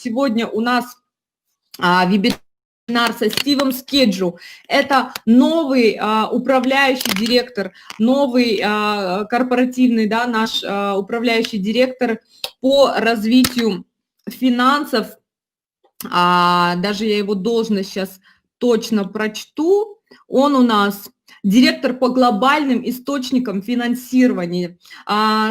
сегодня у нас вебинар со Стивом Скеджу. Это новый управляющий директор, новый корпоративный, да, наш управляющий директор по развитию финансов. Даже я его должность сейчас точно прочту. Он у нас директор по глобальным источникам финансирования.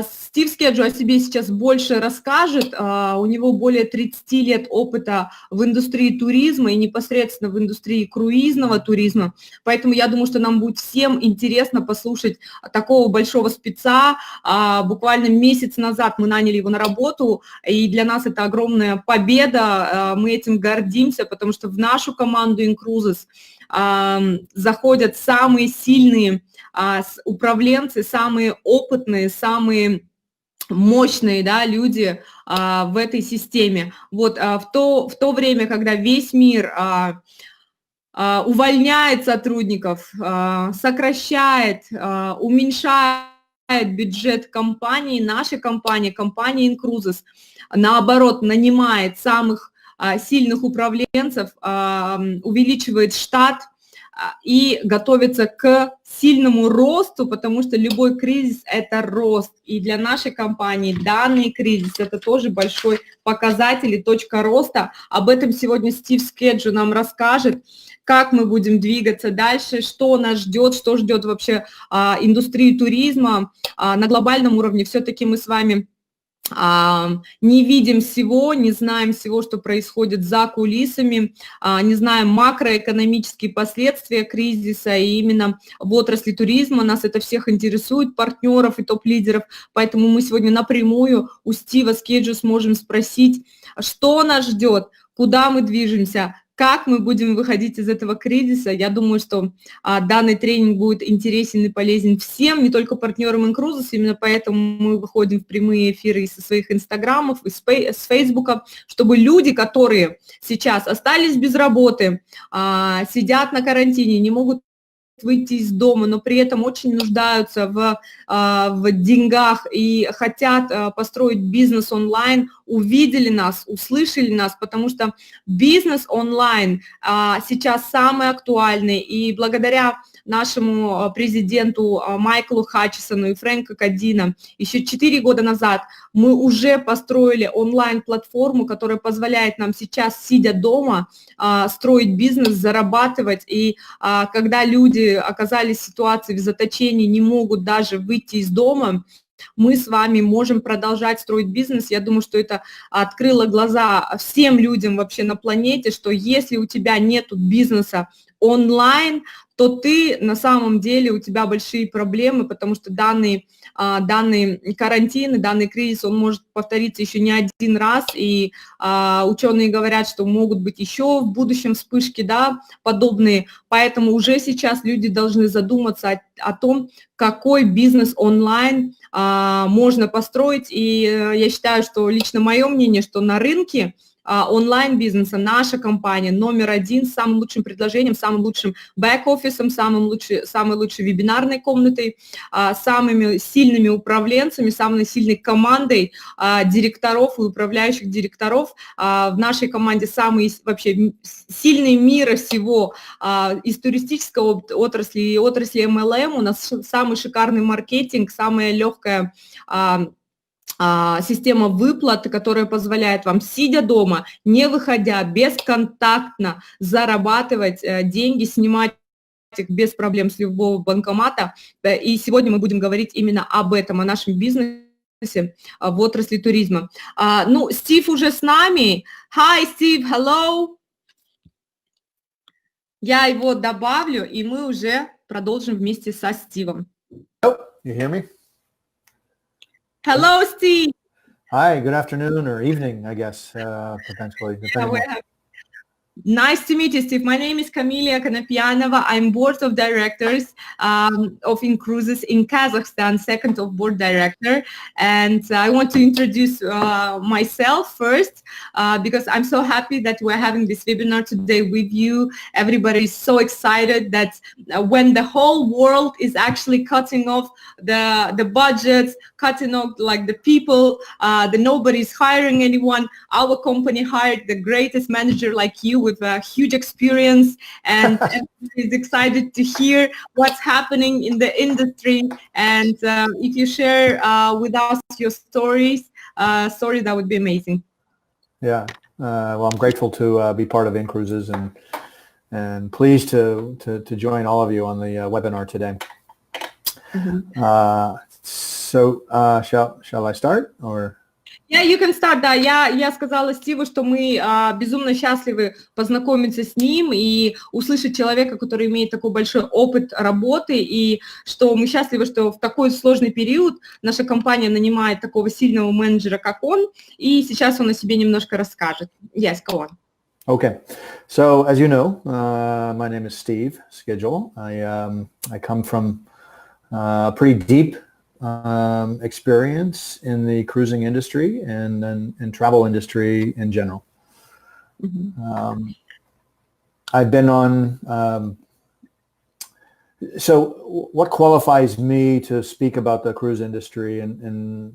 Стив Скеджу о себе сейчас больше расскажет. У него более 30 лет опыта в индустрии туризма и непосредственно в индустрии круизного туризма. Поэтому я думаю, что нам будет всем интересно послушать такого большого спеца. Буквально месяц назад мы наняли его на работу, и для нас это огромная победа. Мы этим гордимся, потому что в нашу команду InCruises заходят самые сильные управленцы, самые опытные, самые мощные, да, люди в этой системе. Вот в то время, когда весь мир увольняет сотрудников, сокращает, уменьшает бюджет компании, наша компания, компания InCruises, наоборот, нанимает самых сильных управленцев, увеличивает штат и готовится к сильному росту, потому что любой кризис – это рост. И для нашей компании данный кризис – это тоже большой показатель и точка роста. Об этом сегодня Стив Скеджу нам расскажет, как мы будем двигаться дальше, что нас ждет, что ждет вообще индустрию туризма на глобальном уровне. Все-таки мы с вами не видим всего, не знаем всего, что происходит за кулисами, не знаем макроэкономические последствия кризиса, и именно в отрасли туризма нас это всех интересует, партнеров и топ-лидеров, поэтому мы сегодня напрямую у Стива Скеджу сможем спросить, что нас ждет, куда мы движемся, как мы будем выходить из этого кризиса. Я думаю, что данный тренинг будет интересен и полезен всем, не только партнерам InCruises, именно поэтому мы выходим в прямые эфиры из своих инстаграмов, из фейсбука, чтобы люди, которые сейчас остались без работы, сидят на карантине, не могут выйти из дома, но при этом очень нуждаются в деньгах и хотят построить бизнес онлайн, увидели нас, услышали нас, потому что бизнес онлайн сейчас самый актуальный, и благодаря нашему президенту Майклу Хатчисону и Фрэнку Каддино еще 4 года назад мы уже построили онлайн-платформу, которая позволяет нам сейчас, сидя дома, строить бизнес, зарабатывать, и когда люди оказались в ситуации в заточении, не могут даже выйти из дома, мы с вами можем продолжать строить бизнес. Я думаю, что это открыло глаза всем людям вообще на планете, что если у тебя нет бизнеса онлайн, то ты на самом деле, у тебя большие проблемы, потому что данный карантин и данный кризис, он может повториться еще не один раз, и ученые говорят, что могут быть еще в будущем вспышки, да, подобные, поэтому уже сейчас люди должны задуматься о том, какой бизнес онлайн можно построить, и я считаю, что лично мое мнение, что на рынке онлайн-бизнеса наша компания номер один с самым лучшим предложением, самым лучшим бэк-офисом, самой лучшей вебинарной комнатой, самыми сильными управленцами, самой сильной командой директоров и управляющих директоров. В нашей команде самые вообще сильные мира всего из туристической отрасли и отрасли MLM. У нас самый шикарный маркетинг, самая легкая система выплат, которая позволяет вам, сидя дома, не выходя, бесконтактно зарабатывать деньги, снимать их без проблем с любого банкомата. И сегодня мы будем говорить именно об этом, о нашем бизнесе в отрасли туризма. Ну, Стив уже с нами. Hi, Steve, hello. Я его добавлю, и мы уже продолжим вместе со Стивом. Oh, you hear me? Hello, Steve. Hi, good afternoon or evening, I guess, potentially. Nice to meet you, Steve. My name is Камилия Конопьянова. I'm board of directors of InCruises in Kazakhstan, second of board director. And I want to introduce myself first because I'm so happy that we're having this webinar today with you. Everybody is so excited that when the whole world is actually cutting off the budgets, cutting off like the people, nobody's hiring anyone. Our company hired the greatest manager like you with a huge experience, and is excited to hear what's happening in the industry. And if you share with us your stories, that would be amazing. Yeah. Well, I'm grateful to be part of InCruises and pleased to join all of you on the webinar today. Mm-hmm. Shall I start or? Yeah, you can start, да. Я сказала Стиву, что мы безумно счастливы познакомиться с ним и услышать человека, который имеет такой большой опыт работы, и что мы счастливы, что в такой сложный период наша компания нанимает такого сильного менеджера, как он, и сейчас он о себе немножко расскажет. Yes, go on. Okay. So, as you know, my name is Steve Skеджу. I come from pretty deep experience in the cruising industry and travel industry in general. Mm-hmm. I've been on, so what qualifies me to speak about the cruise industry and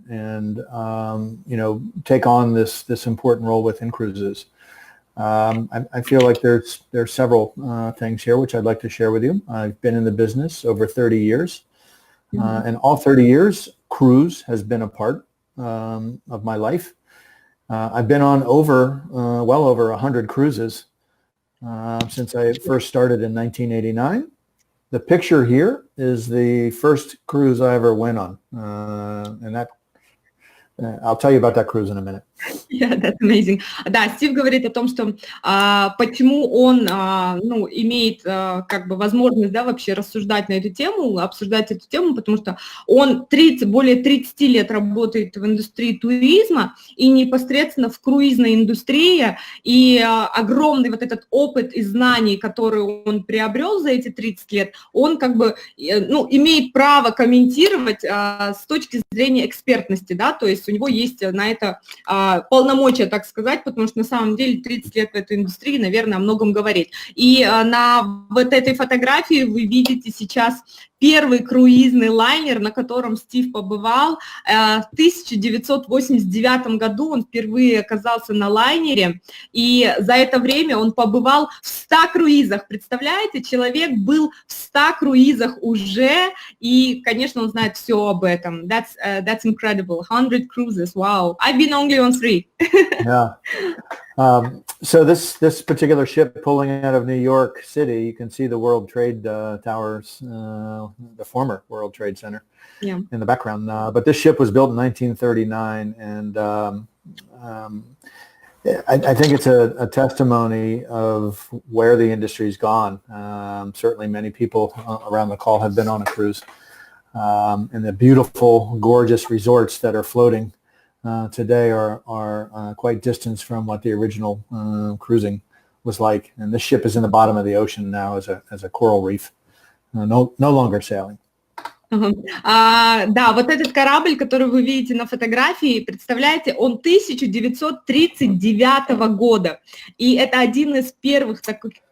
take on this important role within InCruises? I feel like there's several things here which I'd like to share with you. I've been in the business over 30 years. And all 30 years, cruise has been a part of my life. I've been on well over 100 cruises since I first started in 1989. The picture here is the first cruise I ever went on. And that I'll tell you about that cruise in a minute. Yeah, that's amazing. Да, Стив говорит о том, что почему он имеет как бы возможность, да, вообще рассуждать на эту тему, обсуждать эту тему, потому что он более 30 лет работает в индустрии туризма и непосредственно в круизной индустрии, и огромный вот этот опыт и знаний, которые он приобрел за эти 30 лет, он как бы имеет право комментировать с точки зрения экспертности, да, то есть у него есть на это полномочия, так сказать, потому что на самом деле 30 лет в этой индустрии, наверное, о многом говорит. И на вот этой фотографии вы видите сейчас первый круизный лайнер, на котором Стив побывал. В 1989 году он впервые оказался на лайнере, и за это время он побывал в 100 круизах. Представляете, человек был в 100 круизах уже, и, конечно, он знает все об этом. That's incredible. 100 cruises. Wow. I've been only on 3. Yeah. So this particular ship pulling out of New York City, you can see the World Trade Towers, the former World Trade Center, in the background. But this ship was built in 1939, and I think it's a testimony of where the industry's gone. Certainly many people around the call have been on a cruise, and the beautiful, gorgeous resorts that are floating today are quite distant from what the original cruising was like. And this ship is in the bottom of the ocean now as a coral reef, no longer sailing. Да, вот этот корабль, который вы видите на фотографии, представляете, он 1939 года. И это один из первых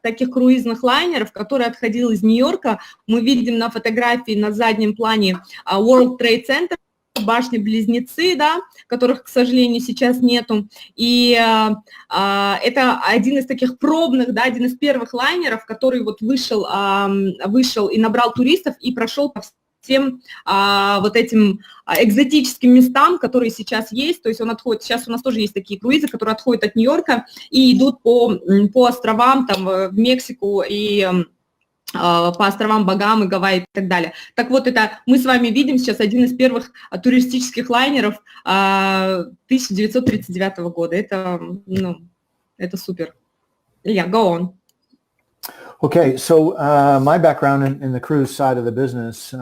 таких круизных лайнеров, который отходил из Нью-Йорка. Мы видим на фотографии на заднем плане World Trade Center, башни-близнецы, да, которых, к сожалению, сейчас нету. И это один из таких пробных, да, один из первых лайнеров, который вот вышел и набрал туристов и прошел по всем вот этим экзотическим местам, которые сейчас есть. То есть он отходит, сейчас у нас тоже есть такие круизы, которые отходят от Нью-Йорка и идут по островам, там, в Мексику и по островам Багамы, Гавайи и так далее. Так вот, это мы с вами видим сейчас один из первых туристических лайнеров 1939 года. Это супер. Yeah, go on. Okay, so my background in the cruise side of the business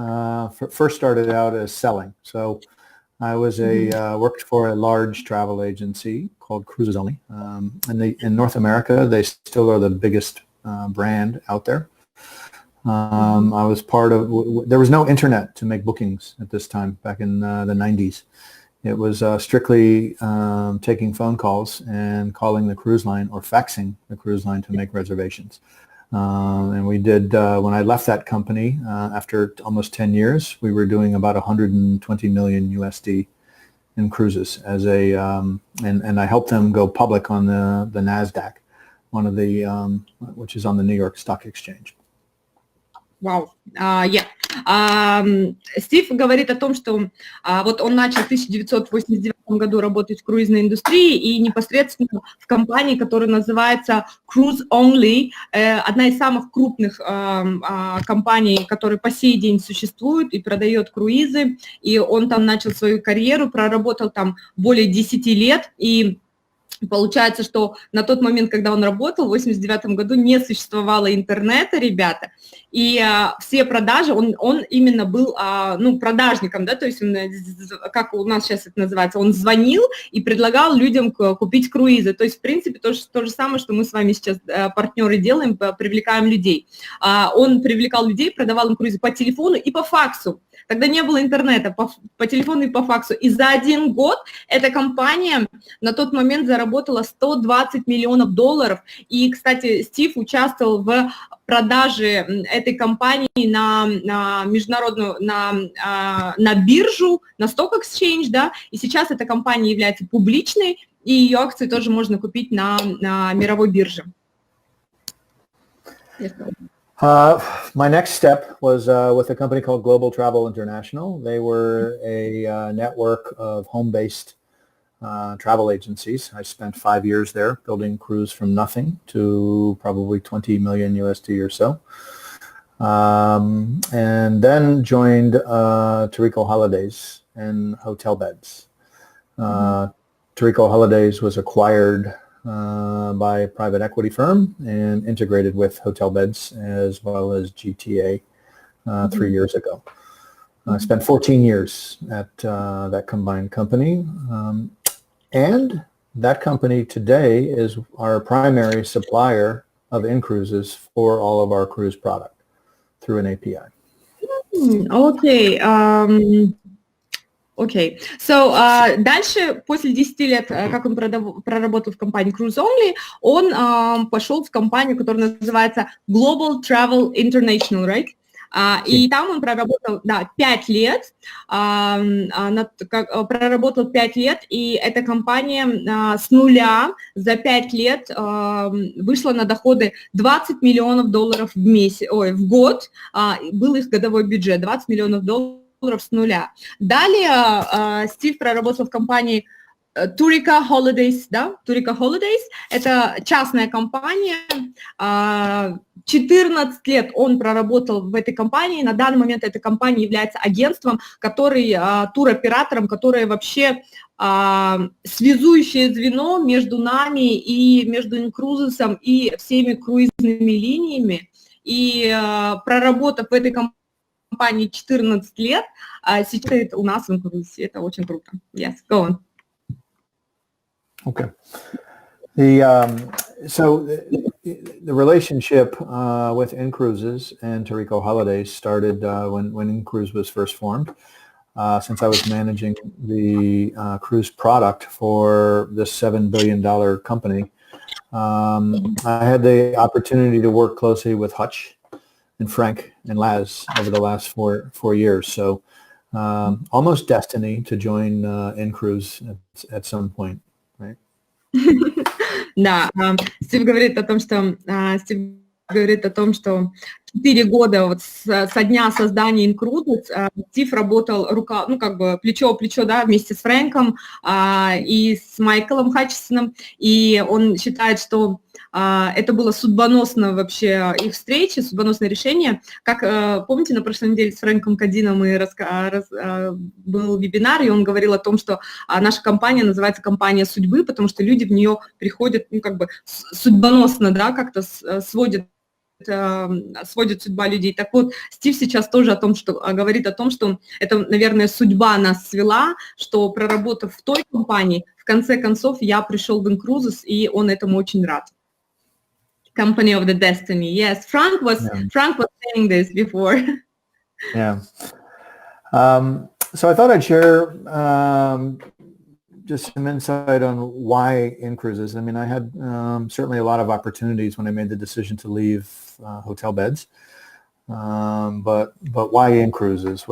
first started out as selling. So I was worked for a large travel agency called Cruises Only. In North America, they still are the biggest brand out there. I was part of, there was no internet to make bookings at this time back in the 90s. It was strictly taking phone calls and calling the cruise line or faxing the cruise line to make reservations. And we did, when I left that company, after almost 10 years, we were doing about 120 million USD in cruises as a, and I helped them go public on the NASDAQ, one of the, which is on the New York Stock Exchange. Вау, Стив говорит о том, что вот он начал в 1989 году работать в круизной индустрии и непосредственно в компании, которая называется Cruise Only, одна из самых крупных компаний, которая по сей день существует и продает круизы, и он там начал свою карьеру, проработал там более 10 лет, и получается, что на тот момент, когда он работал, в 1989 году не существовало интернета, ребята, и все продажи, он именно был продажником, да, то есть он, как у нас сейчас это называется, он звонил и предлагал людям купить круизы, то есть, в принципе, то же самое, что мы с вами сейчас, партнеры, делаем, привлекаем людей. Он привлекал людей, продавал им круизы по телефону и по факсу. Тогда не было интернета, по телефону и по факсу. И за 1 год эта компания на тот момент заработала $120 миллионов. И, кстати, Стив участвовал в продаже этой компании на международную, на биржу, на Stock Exchange, да, и сейчас эта компания является публичной, и ее акции тоже можно купить на мировой бирже. My next step was with a company called Global Travel International. They were a network of home-based travel agencies. I spent 5 years there building cruise from nothing to probably 20 million USD or so. And then joined Tarico Holidays and Hotel Beds. Tarico Holidays was acquired by a private equity firm and integrated with Hotel Beds as well as GTA 3 years ago. I spent 14 years at that combined company. And that company today is our primary supplier of InCruises for all of our cruise product through an API. Окей. So, дальше, после 10 лет, как он проработал в компании Cruise Only, он пошел в компанию, которая называется Global Travel International, right? И там он проработал, 5 лет, проработал 5 лет, и эта компания с нуля за 5 лет вышла на доходы $20 миллионов в год, был их годовой бюджет, $20 миллионов с нуля. Далее Стив проработал в компании Tarico Holidays, да, Tarico Holidays, это частная компания, 14 лет он проработал в этой компании, на данный момент эта компания является агентством, туроператором, которое вообще связующее звено между нами и между InCruises и всеми круизными линиями, и проработав в этой компании 14 лет, сейчас у нас в InCruises, это очень круто. Yes, go on. Okay. So the relationship with InCruises and Tarico Holidays started when InCruise was first formed. Since I was managing the cruise product for this $7 billion company, I had the opportunity to work closely with Hutch and Frank and Laz over the last four years. So almost destiny to join InCruise at some point. Да, Стив говорит о том, что 4 года вот со дня создания InCruises Стив работал плечо в плечо, да, вместе с Фрэнком и с Майклом Хатчисоном, и он считает, что это было судьбоносно вообще их встречи, судьбоносное решение. Как помните, на прошлой неделе с Фрэнком Кадином был вебинар, и он говорил о том, что наша компания называется компания судьбы, потому что люди в нее приходят, судьбоносно, да, как-то сводят сводит судьба людей. Так вот, Стив сейчас тоже говорит о том, что это, наверное, судьба нас свела, что проработав в той компании, в конце концов я пришел в InCruises, и он этому очень рад. Company of the Destiny. Yes, Frank was saying this before. Yeah. So I thought I'd share just some insight on why InCruises. I mean, I had certainly a lot of opportunities when I made the decision to leave hotel beds, but why InCruises?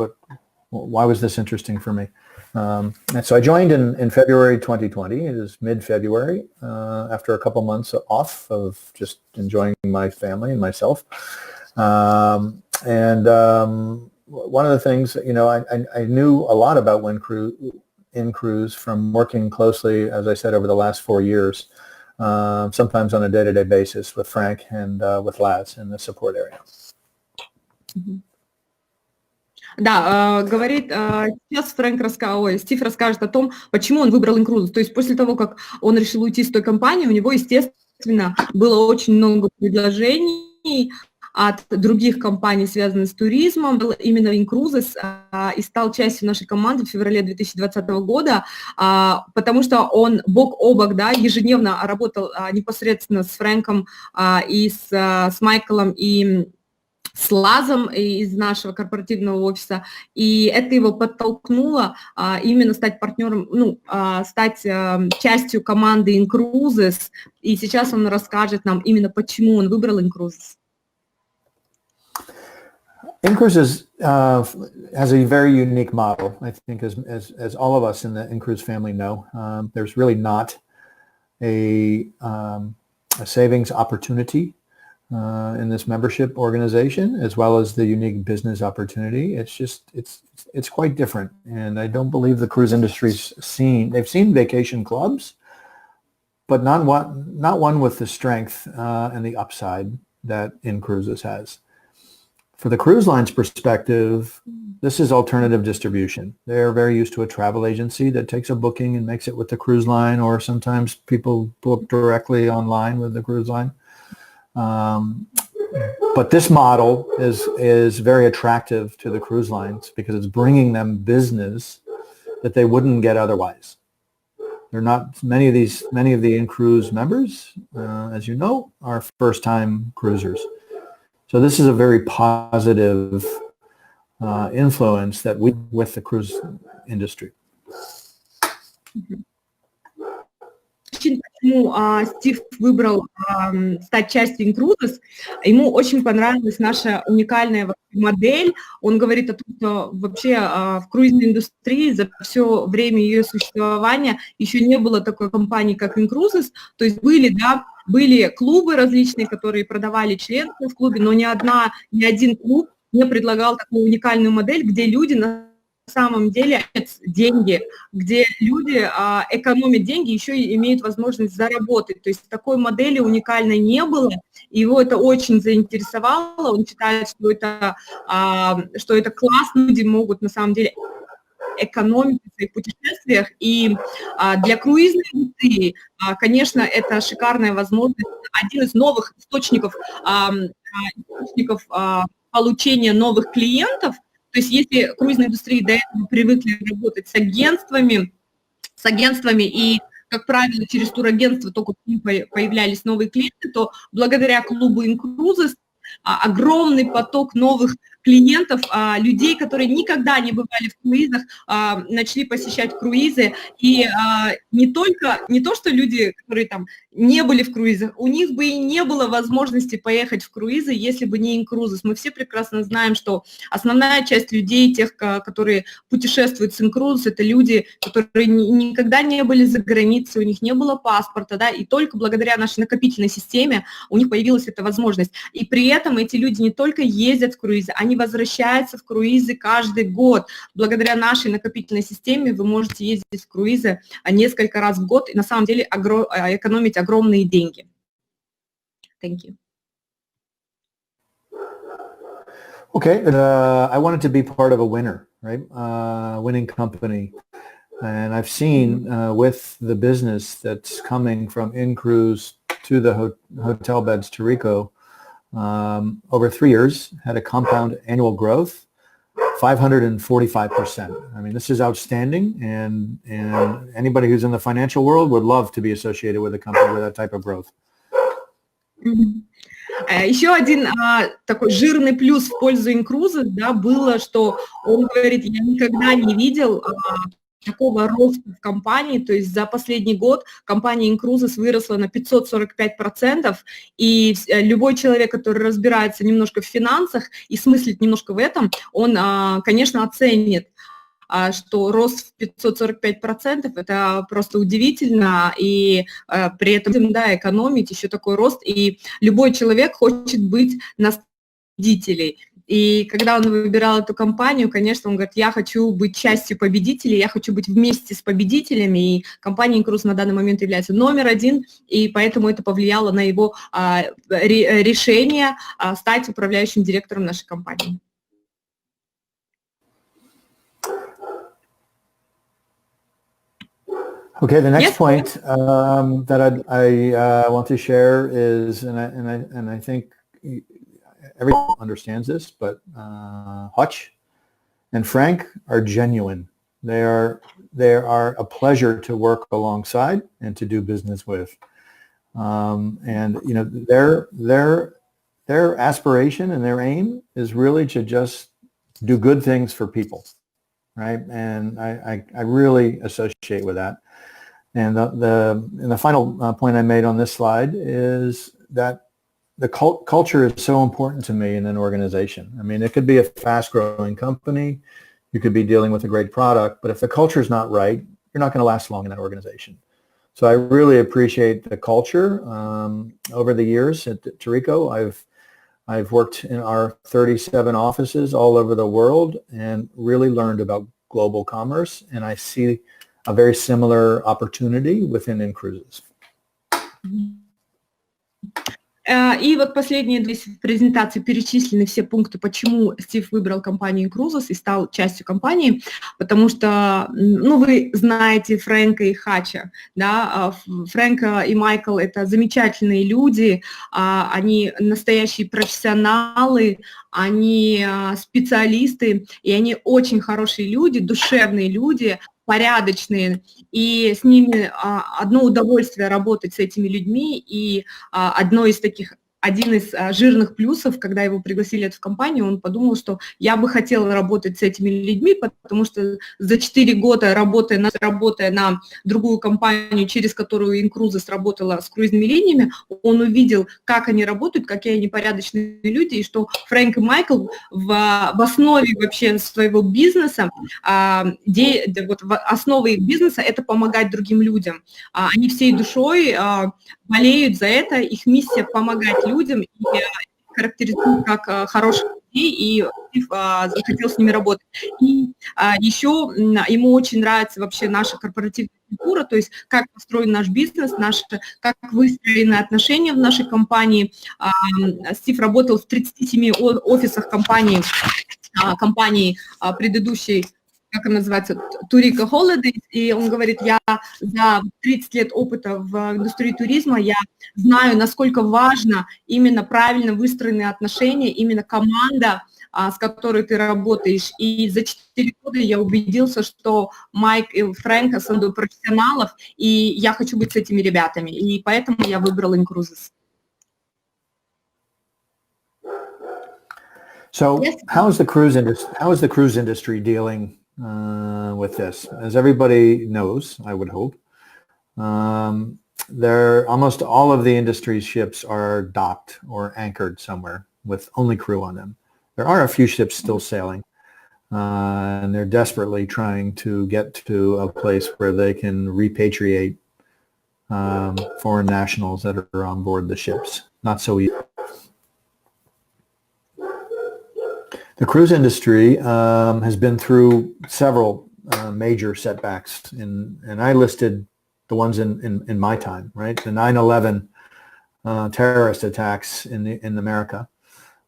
Why was this interesting for me? And so I joined in February 2020. It was mid-February, after a couple months off of just enjoying my family and myself. One of the things, you know, I knew a lot about InCruise from working closely, as I said, over the last 4 years, sometimes on a day-to-day basis with Frank and with Laz in the support area. Да, говорит, сейчас Стив расскажет о том, почему он выбрал InCruises. То есть после того, как он решил уйти с той компании, у него, естественно, было очень много предложений от других компаний, связанных с туризмом. Был именно InCruises и стал частью нашей команды в феврале 2020 года, потому что он бок о бок, да, ежедневно работал непосредственно с Фрэнком и с Майклом и с Лазом из нашего корпоративного офиса, и это его подтолкнуло именно стать партнером, стать частью команды InCruises, и сейчас он расскажет нам именно, почему он выбрал InCruises. InCruises has a very unique model, I think, as all of us in the InCruise family know. There's really not a savings opportunity in this membership organization, as well as the unique business opportunity. It's quite different, and I don't believe the cruise industry's they've seen vacation clubs, but not one with the strength and the upside that InCruises has. For the cruise line's perspective, this is alternative distribution. They're very used to a travel agency that takes a booking and makes it with the cruise line, or sometimes people book directly online with the cruise line. But this model is very attractive to the cruise lines because it's bringing them business that they wouldn't get otherwise. They're not many of the InCruise members, as you know, are first-time cruisers. So this is a very positive influence that we with the cruise industry. Почему Стив выбрал стать частью InCruises? Ему очень понравилась наша уникальная модель. Он говорит о том, что вообще в круизной индустрии за все время ее существования еще не было такой компании, как InCruises. То есть были клубы различные, которые продавали членство в клубе, но ни один клуб не предлагал такую уникальную модель, где люди на самом деле деньги, где люди экономят деньги, еще и имеют возможность заработать. То есть такой модели уникальной не было, и его это очень заинтересовало. Он считает, что это классно, люди могут на самом деле экономить в своих путешествиях. И для круизной индустрии, конечно, это шикарная возможность, один из новых источников получения новых клиентов. То есть если круизная индустрия до этого привыкли работать с агентствами, и, как правило, через турагентство только появлялись новые клиенты, то благодаря клубу InCruises огромный поток новых клиентов, людей, которые никогда не бывали в круизах, начали посещать круизы. И не то, что люди, которые там не были в круизах, у них бы и не было возможности поехать в круизы, если бы не InCruises. Мы все прекрасно знаем, что основная часть людей, тех, которые путешествуют с InCruises, это люди, которые никогда не были за границей, у них не было паспорта, да, и только благодаря нашей накопительной системе у них появилась эта возможность. И при этом эти люди не только ездят в круизы, они возвращаются в круизы каждый год. Благодаря нашей накопительной системе вы можете ездить в круизы несколько раз в год и на самом деле экономить огромные деньги. Thank you. Okay, I wanted to be part of a winner, right? Winning company. And I've seen with the business that's coming from InCruise to the hotel beds to Rico, over 3 years had a compound annual growth 545%. I mean, this is outstanding, and anybody who's in the financial world would love to be associated with a company with that type of growth. Еще один такой жирный плюс в пользу InCruises, да, было, что он говорит, я никогда не видел такого роста в компании, то есть за последний год компания InCruises выросла на 545%, и любой человек, который разбирается немножко в финансах и смыслит немножко в этом, он, конечно, оценит, что рост в 545% это просто удивительно, и при этом, да, экономить еще такой рост, и любой человек хочет быть на стороне победителей. И когда он выбирал эту компанию, конечно, он говорит, я хочу быть частью победителей, я хочу быть вместе с победителями, и компания InCruises на данный момент является номер один, и поэтому это повлияло на его решение стать управляющим директором нашей компании. Okay, the next point that I want to share is, and I think everyone understands this, but Hutch and Frank are genuine. They are a pleasure to work alongside and to do business with. And you know, their aspiration and their aim is really to just do good things for people, right? And I really associate with that. And the final point I made on this slide is that the culture is so important to me in an organization. I mean, it could be a fast-growing company, you could be dealing with a great product, but if the culture is not right, you're not going to last long in that organization. So I really appreciate the culture. Over the years at Tarico, I've worked in our 37 offices all over the world and really learned about global commerce, and I see a very similar opportunity within InCruises. И вот последние две презентации перечислены все пункты, почему Стив выбрал компанию InCruises и стал частью компании, потому что, ну, вы знаете Фрэнка и Хача, да, Фрэнк и Майкл – это замечательные люди, они настоящие профессионалы, они специалисты, и они очень хорошие люди, душевные люди, порядочные, и с ними одно удовольствие работать с этими людьми, и один из жирных плюсов, когда его пригласили в компанию, он подумал, что я бы хотел работать с этими людьми, потому что за 4 года, работая на другую компанию, через которую InCruises работала с круизными линиями, он увидел, как они работают, какие они порядочные люди, и что Фрэнк и Майкл в основе вообще своего бизнеса, основа их бизнеса – это помогать другим людям. Они всей душой болеют за это, их миссия – помогать людям, и характеризуют как хороших людей, и захотел с ними работать. И еще ему очень нравится вообще наша корпоративная культура, то есть как построен наш бизнес, как выстроены отношения в нашей компании. Стив работал в 37 офисах компании предыдущей, как она называется, Tarico Holidays, и он говорит, я за 30 лет опыта в индустрии туризма, я знаю, насколько важно именно правильно выстроенные отношения, именно команда, с которой ты работаешь. И за 4 года я убедился, что Майк и Фрэнк основные профессионалов, и я хочу быть с этими ребятами, и поэтому я выбрал InCruises. So yes. How is the cruise industry dealing with this? As everybody knows, I would hope, almost all of the industry's ships are docked or anchored somewhere with only crew on them. There are a few ships still sailing, and they're desperately trying to get to a place where they can repatriate foreign nationals that are on board the ships. Not so easy. The cruise industry has been through several major setbacks, and I listed the ones in my time, right? The 9/11 terrorist attacks in America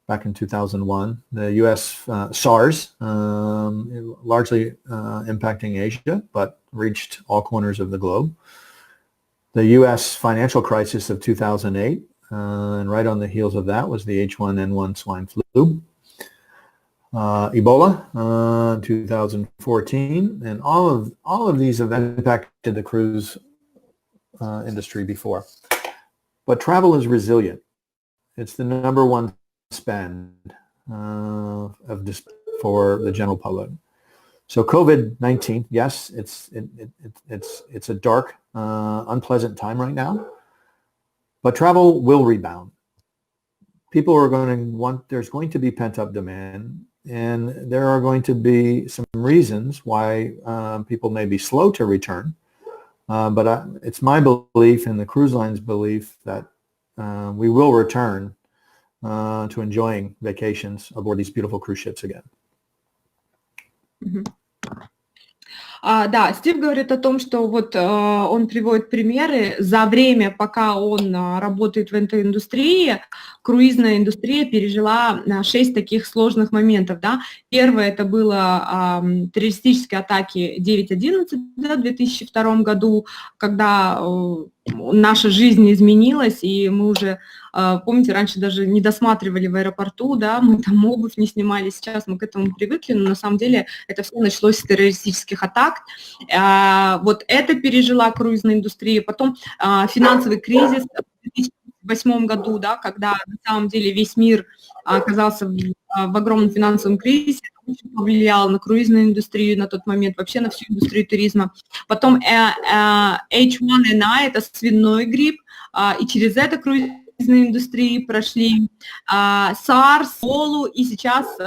back in 2001, the U.S. SARS, largely impacting Asia, but reached all corners of the globe. The U.S. financial crisis of 2008, and right on the heels of that was the H1N1 swine flu, Ebola, 2014, and all of these have impacted the cruise industry before. But travel is resilient. It's the number one spend for the general public. So COVID-19, yes, it's a dark, unpleasant time right now, but travel will rebound. People are going to want, there's going to be pent-up demand, and there are going to be some reasons why people may be slow to return. But it's my belief and the cruise line's belief that we will return to enjoying vacations aboard these beautiful cruise ships again. Да, Стив говорит о том, что вот он приводит примеры. За время, пока он работает в этой индустрии, круизная индустрия пережила 6 таких сложных моментов. Да. Первое, это было террористические атаки 9/11 в 2002 году, когда наша жизнь изменилась, и мы уже, помните, раньше даже не досматривали в аэропорту, да, мы там обувь не снимали, сейчас мы к этому привыкли, но на самом деле это все началось с террористических атак. Вот это пережила круизная индустрия. Потом финансовый кризис в 2008 году, да, когда на самом деле весь мир оказался в огромном финансовом кризисе, очень повлияло на круизную индустрию на тот момент, вообще на всю индустрию туризма. Потом H1N1, это свиной грипп, и через это круизные индустрии прошли SARS, Ebola и сейчас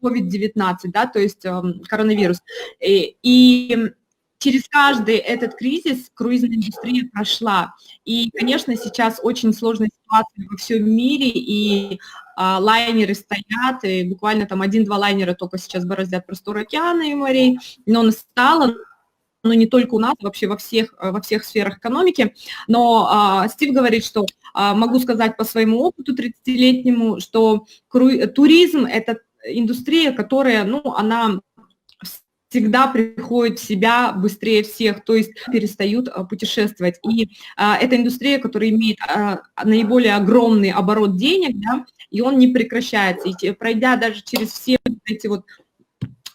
COVID-19, да, то есть коронавирус. И через каждый этот кризис круизная индустрия прошла. И, конечно, сейчас очень сложная ситуация во всем мире, и лайнеры стоят, и буквально там 1-2 лайнера только сейчас бороздят просторы океана и морей, но настало, но не только у нас, вообще во всех сферах экономики. Но Стив говорит, что могу сказать по своему опыту 30-летнему, что туризм – это индустрия, которая, ну, она всегда приходит в себя быстрее всех, то есть перестают путешествовать. И это индустрия, которая имеет наиболее огромный оборот денег, да, и он не прекращается. И пройдя даже через все эти вот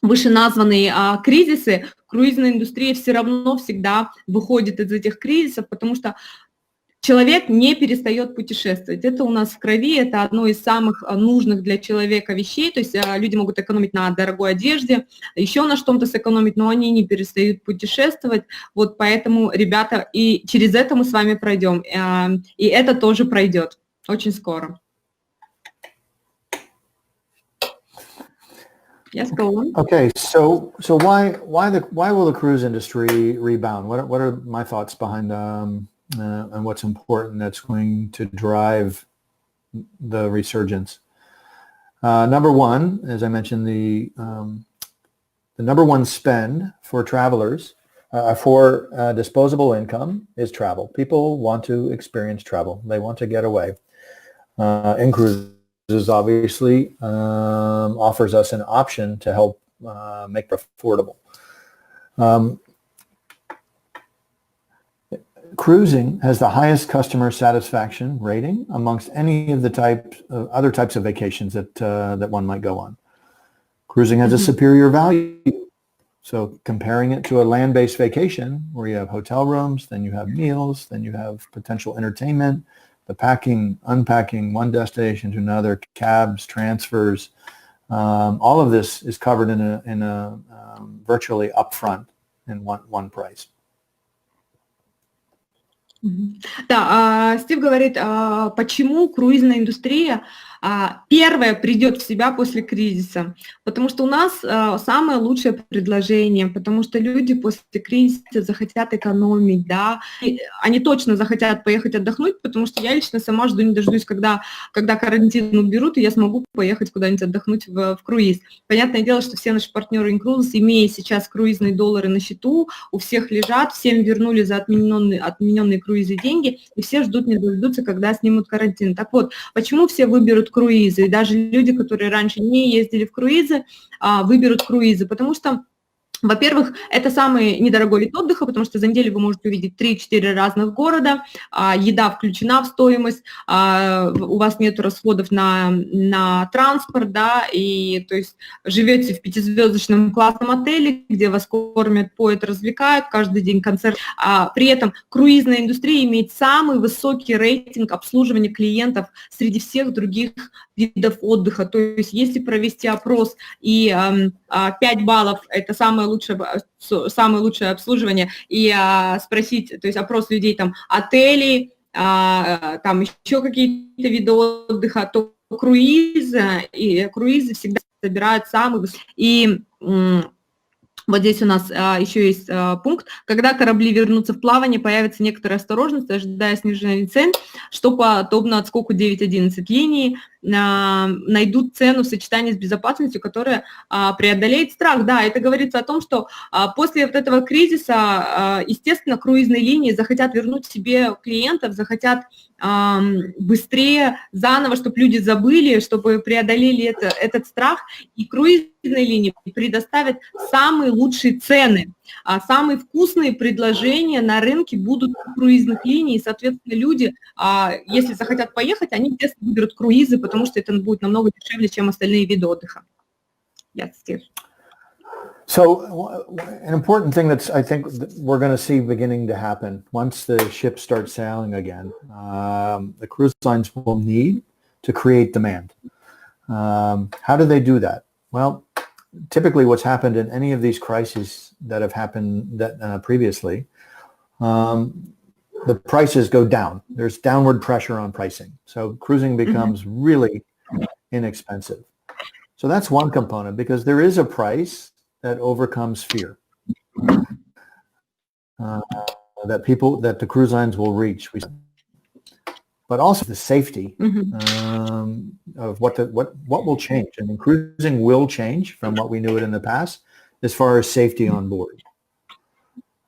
вышеназванные кризисы, круизная индустрия все равно всегда выходит из этих кризисов, потому что человек не перестает путешествовать. Это у нас в крови, это одно из самых нужных для человека вещей. То есть люди могут экономить на дорогой одежде, еще на что-то сэкономить, но они не перестают путешествовать. Вот поэтому, ребята, и через это мы с вами пройдем. И это тоже пройдет очень скоро. Yes, go on. Okay, so why will the cruise industry rebound? What are my thoughts behind and what's important that's going to drive the resurgence? Number one, as I mentioned, the number one spend for travelers for disposable income is travel. People want to experience travel. They want to get away. InCruises obviously offers us an option to help make it affordable. Cruising has the highest customer satisfaction rating amongst any of the other types of vacations that one might go on. Cruising has a superior value. So comparing it to a land-based vacation where you have hotel rooms, then you have meals, then you have potential entertainment, the packing, unpacking, one destination to another, cabs, transfers, all of this is covered in a virtually upfront in one price. Да, Стив говорит, почему круизная индустрия первая придет в себя после кризиса, потому что у нас самое лучшее предложение, потому что люди после кризиса захотят экономить, да, и они точно захотят поехать отдохнуть, потому что я лично сама жду не дождусь, когда карантин уберут, и я смогу поехать куда-нибудь отдохнуть в круиз. Понятное дело, что все наши партнеры InCruises, имея сейчас круизные доллары на счету, у всех лежат, всем вернули за отмененные круизы деньги, и все ждут не дождутся, когда снимут карантин. Так вот, почему все выберут круизы? И даже люди, которые раньше не ездили в круизы, выберут круизы, потому что Во-первых, это самый недорогой вид отдыха, потому что за неделю вы можете увидеть 3-4 разных города, еда включена в стоимость, у вас нет расходов на транспорт, да, и то есть живете в пятизвездочном классном отеле, где вас кормят, поят, развлекают, каждый день концерт. При этом круизная индустрия имеет самый высокий рейтинг обслуживания клиентов среди всех других видов отдыха. То есть если провести опрос и 5 баллов – это самое лучшее обслуживание, и спросить, то есть опрос людей, там, отели, там еще какие-то виды отдыха, то круизы всегда собирают самый высокий. И вот здесь у нас еще есть пункт, когда корабли вернутся в плавание, появится некоторая осторожность, ожидая снижения цен, что подобно отскоку 9-11 линий, найдут цену в сочетании с безопасностью, которая преодолеет страх. Да, это говорится о том, что после вот этого кризиса, естественно, круизные линии захотят вернуть себе клиентов, захотят быстрее, заново, чтобы люди забыли, чтобы преодолели этот страх, и круизные линии предоставят самые лучшие цены, самые вкусные предложения на рынке будут у круизных линий, и, соответственно, люди, если захотят поехать, они, естественно, выберут круизы, потому что это будет намного дешевле, чем остальные виды отдыха. Yes, Steve. So an important thing that's, I think, we're going to see beginning to happen once the ships start sailing again, the cruise lines will need to create demand. How do they do that? Well, typically what's happened in any of these crises that have happened previously, the prices go down. There's downward pressure on pricing. So cruising becomes really inexpensive. So that's one component, because there is a price that overcomes fear, that the cruise lines will reach, but also the safety of what will change. I mean, cruising will change from what we knew it in the past as far as safety on board.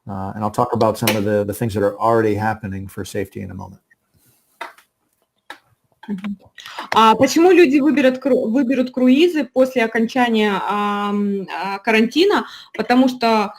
And I'll talk about some of the things that are already happening for safety in a moment. Почему люди выберут круизы после окончания карантина? Потому что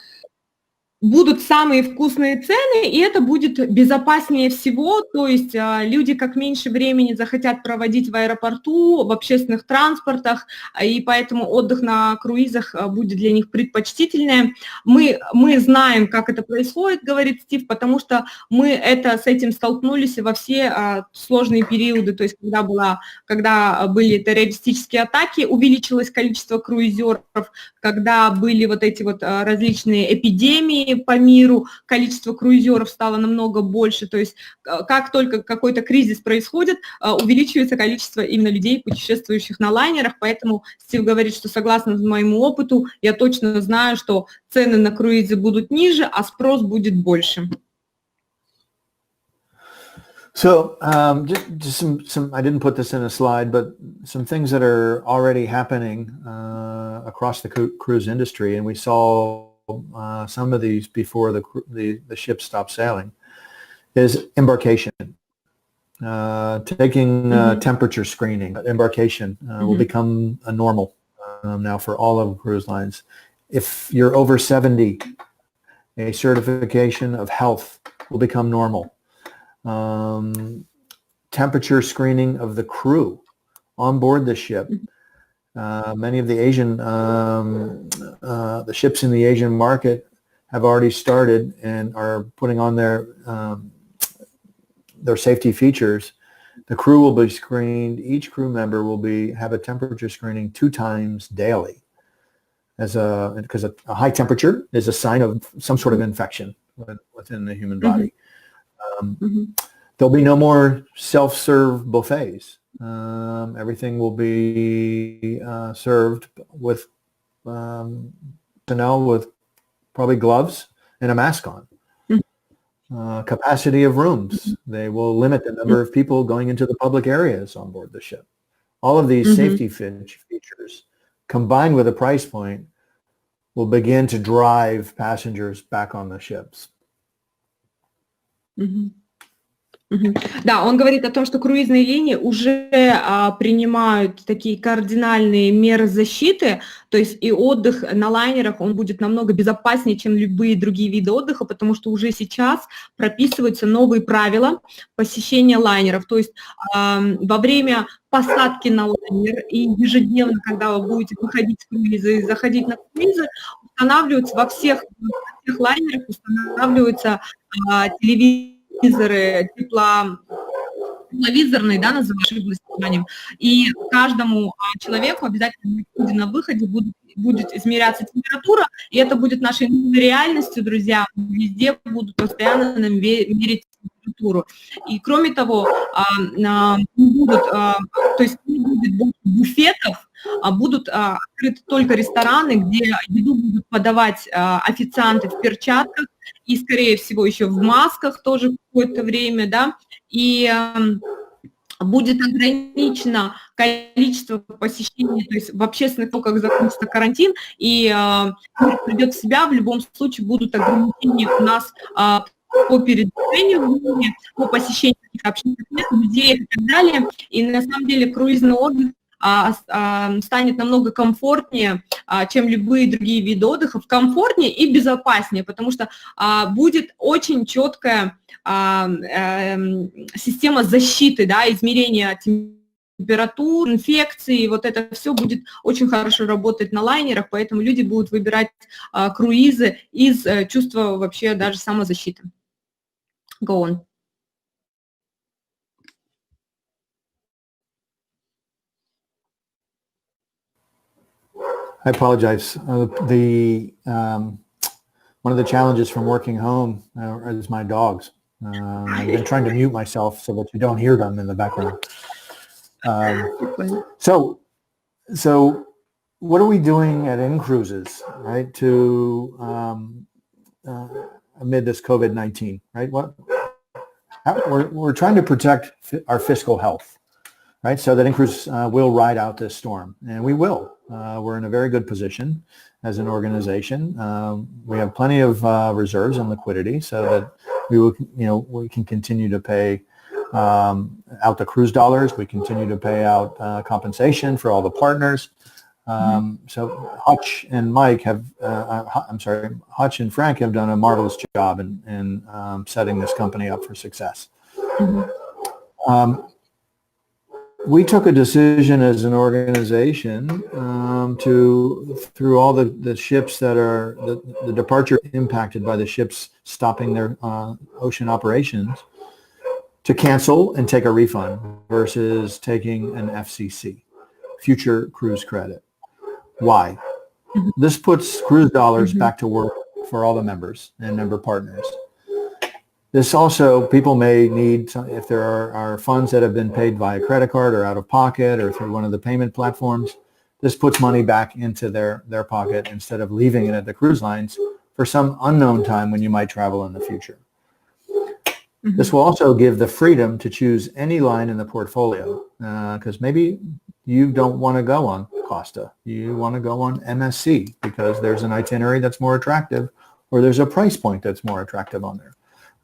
будут самые вкусные цены, и это будет безопаснее всего, то есть люди как меньше времени захотят проводить в аэропорту, в общественных транспортах, и поэтому отдых на круизах будет для них предпочтительнее. Мы знаем, как это происходит, говорит Стив, потому что мы с этим столкнулись во все сложные периоды, то есть когда были террористические атаки, увеличилось количество круизеров, когда были вот эти вот различные эпидемии по миру, количество круизеров стало намного больше, то есть как только какой-то кризис происходит, увеличивается количество именно людей, путешествующих на лайнерах, поэтому Стив говорит, что согласно моему опыту, я точно знаю, что цены на круизы будут ниже, а спрос будет больше. So just some, I didn't put this in a slide, but some things that are already happening across the cruise industry, and we saw some of these before the ships stopped sailing, is embarkation. Taking temperature screening at embarkation will become a normal now for all of cruise lines. If you're over 70, a certification of health will become normal. Temperature screening of the crew on board the ship. Many of the the ships in the Asian market have already started and are putting on their safety features. The crew will be screened. Each crew member will have a temperature screening 2 times daily, because a high temperature is a sign of some sort of infection within the human body. There'll be no more self-serve buffets. Everything will be served with with probably gloves and a mask on. Capacity of rooms. They will limit the number of people going into the public areas on board the ship. All of these safety features, combined with a price point, will begin to drive passengers back on the ships. Да, он говорит о том, что круизные линии уже принимают такие кардинальные меры защиты, то есть и отдых на лайнерах, он будет намного безопаснее, чем любые другие виды отдыха, потому что уже сейчас прописываются новые правила посещения лайнеров, то есть во время посадки на лайнер и ежедневно, когда вы будете выходить с круиза и заходить на круизы, устанавливаются во всех лайнерах устанавливаются телевизоры, тепловизорные, да, называешь названием, и каждому человеку обязательно на выходе будет измеряться температура, и это будет нашей новой реальностью, друзья, везде будут постоянно нам мерить температуру. И кроме того, то есть не будет больше буфетов, будут открыты только рестораны, где еду будут подавать официанты в перчатках и, скорее всего, еще в масках тоже какое-то время, да, и будет ограничено количество посещений, то есть в общественных, как закончится карантин, и придет в себя, в любом случае будут ограничения у нас по передвижению, по посещению общественных мест, музеев и так далее. И на самом деле круизный отдых станет намного комфортнее, чем любые другие виды отдыха, комфортнее и безопаснее, потому что будет очень четкая система защиты, да, измерения температур, инфекций, вот это все будет очень хорошо работать на лайнерах, поэтому люди будут выбирать круизы из чувства вообще даже самозащиты. Go on. I apologize. One of the challenges from working home is my dogs. I've been trying to mute myself so that you don't hear them in the background. So what are we doing at InCruises, right, to amid this COVID-19, right? We're trying to protect our fiscal health, right, so that InCruises will ride out this storm, and we will. We're in a very good position as an organization. We have plenty of reserves and liquidity so that we can continue to pay out the cruise dollars. We continue to pay out compensation for all the partners. So Hutch and Mike Hutch and Frank have done a marvelous job in setting this company up for success. We took a decision as an organization through all the ships that are the departure impacted by the ships stopping their ocean operations, to cancel and take a refund versus taking an FCC, future cruise credit. Why? This puts cruise dollars back to work for all the members and member partners. This also, people may need, if there are funds that have been paid via credit card or out of pocket or through one of the payment platforms, this puts money back into their pocket instead of leaving it at the cruise lines for some unknown time when you might travel in the future. This will also give the freedom to choose any line in the portfolio, because maybe you don't want to go on Costa. You want to go on MSC because there's an itinerary that's more attractive, or there's a price point that's more attractive on there.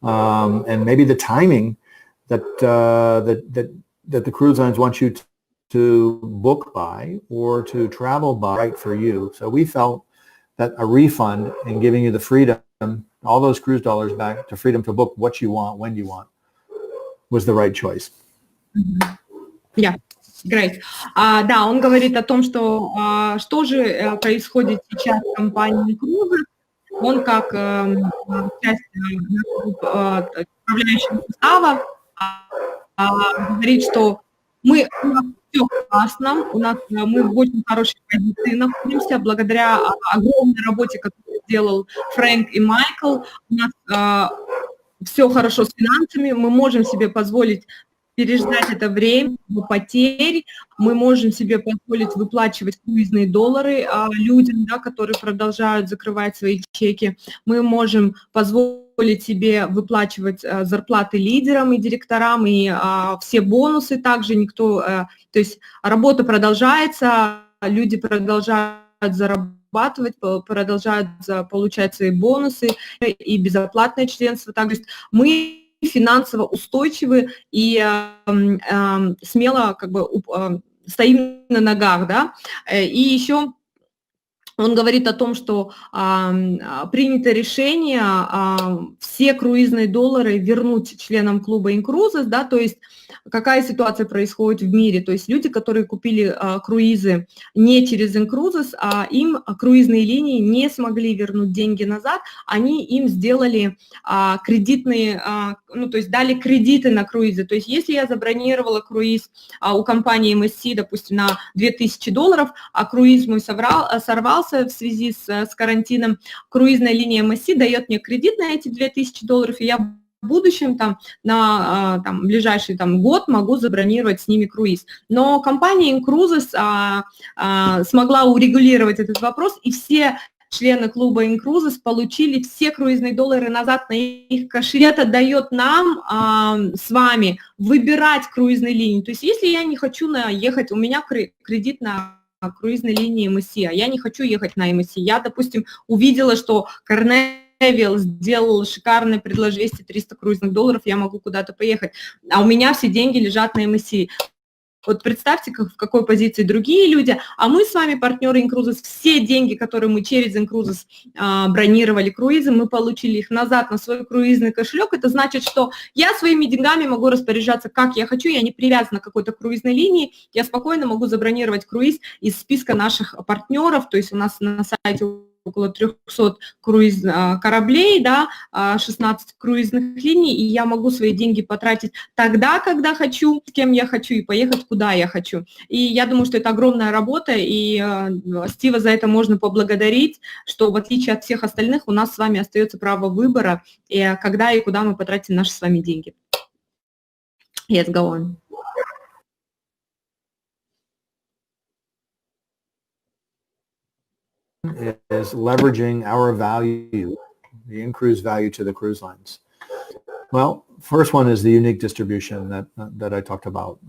And maybe the timing that the cruise lines want you to book by or to travel by right for you. So we felt that a refund and giving you the freedom, all those cruise dollars back, to freedom to book what you want, when you want, was the right choice. Yeah, great. Да, он говорит о том, что же происходит сейчас в компании InCruises. Он как часть управляющего состава говорит, что у нас все классно, мы в очень хорошей позиции находимся, благодаря огромной работе, которую сделал Фрэнк и Майкл. У нас все хорошо с финансами, мы можем себе позволить переждать это время потерь, мы можем себе позволить выплачивать круизные доллары людям, да, которые продолжают закрывать свои чеки, мы можем позволить себе выплачивать зарплаты лидерам и директорам, и все бонусы также то есть работа продолжается, люди продолжают зарабатывать, продолжают получать свои бонусы и безоплатное членство. Так, мы финансово устойчивы и смело как бы стоим на ногах, да. И еще он говорит о том, что принято решение все круизные доллары вернуть членам клуба InCruises, да, то есть какая ситуация происходит в мире, то есть люди, которые купили круизы не через InCruises, им круизные линии не смогли вернуть деньги назад, они им сделали кредитные, ну, то есть дали кредиты на круизы, то есть если я забронировала круиз у компании MSC, допустим, на $2000, а круиз мой сорвался в связи с карантином, круизная линия MSC дает мне кредит на эти $2000, и я в будущем на ближайший год могу забронировать с ними круиз. Но компания InCruises смогла урегулировать этот вопрос, и все члены клуба InCruises получили все круизные доллары назад на их кошелек. Это дает нам с вами выбирать круизные линии. То есть если я не хочу ехать, у меня кредит на круизной линии MSC, а я не хочу ехать на MSC. Я, допустим, увидела, что Carnival сделал шикарное предложение, 200-300 круизных долларов, я могу куда-то поехать, а у меня все деньги лежат на MSC. Вот представьте, в какой позиции другие люди, а мы с вами, партнеры InCruises, все деньги, которые мы через InCruises бронировали круизы, мы получили их назад на свой круизный кошелек. Это значит, что я своими деньгами могу распоряжаться, как я хочу, я не привязана к какой-то круизной линии, я спокойно могу забронировать круиз из списка наших партнеров, то есть у нас на сайте около 300 кораблей, да, 16 круизных линий, и я могу свои деньги потратить тогда, когда хочу, с кем я хочу, и поехать, куда я хочу. И я думаю, что это огромная работа, и Стива за это можно поблагодарить, что в отличие от всех остальных у нас с вами остается право выбора, и когда и куда мы потратим наши с вами деньги. Yes, go on. Is leveraging our value, the InCruise value to the cruise lines. Well, first one is the unique distribution that I talked about.